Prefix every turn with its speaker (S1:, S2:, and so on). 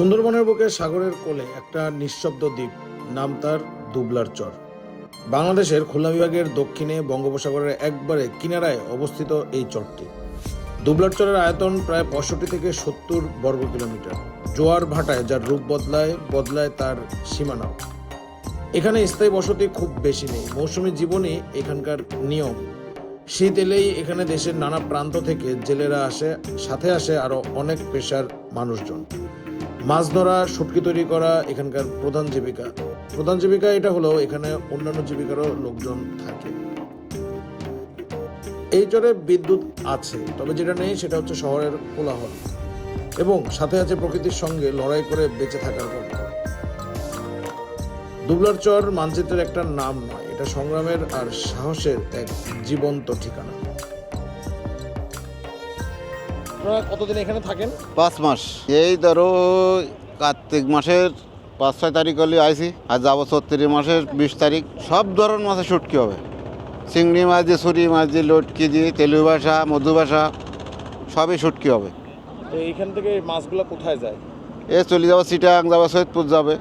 S1: সুন্দরবনের বুকে সাগরের কোলে একটা নিঃশব্দ দ্বীপ, নাম তার দুবলার চর। বাংলাদেশের খুলনা বিভাগের দক্ষিণে বঙ্গোপসাগরের একবারে কিনারায় অবস্থিত এই চরটি। দুবলার চরের আয়তন প্রায় 65 থেকে 70 বর্গ কিলোমিটার। জোয়ার ভাটায় যার রূপ বদলায় তার সীমানাও। এখানে স্থায়ী বসতি খুব বেশি নেই, মৌসুমী জীবনই এখানকার নিয়ম। শীত এলেই এখানে দেশের নানা প্রান্ত থেকে জেলেরা আসে, সাথে আসে আরো অনেক পেশার মানুষজন। মাছ ধরা, শুটকি তৈরি করা এখানকার প্রধান জীবিকা এটা হলেও এখানে অন্যান্য জীবিকারও লোকজন থাকে। এই চরে বিদ্যুৎ আছে, তবে যেটা নেই সেটা হচ্ছে শহরের কোলাহল, এবং সাথে আছে প্রকৃতির সঙ্গে লড়াই করে বেঁচে থাকার গল্প। দুবলার চর মানচিত্রের একটা নাম নয়, এটা সংগ্রামের আর সাহসের এক জীবন্ত ঠিকানা। আপনারা কতদিন এখানে থাকেন?
S2: 5 মাস। এই ধরো কার্তিক মাসের 5-6 তারিখ হলে আইসি, আর যাবো 34 মাসের 20 তারিখ। সব ধরনের মাছের শুটকি হবে, চিংড়ি মাছ দিয়ে, ছুরি মাছ দিয়ে, লটকি দিয়ে, তেলু ভাষা, মধু ভাষা, সবই শুটকি হবে।
S1: এইখান থেকে মাছগুলো কোথায় যায়?
S2: চলে যাবো চিটাং, যাবো সৈয়দপুর যাবে।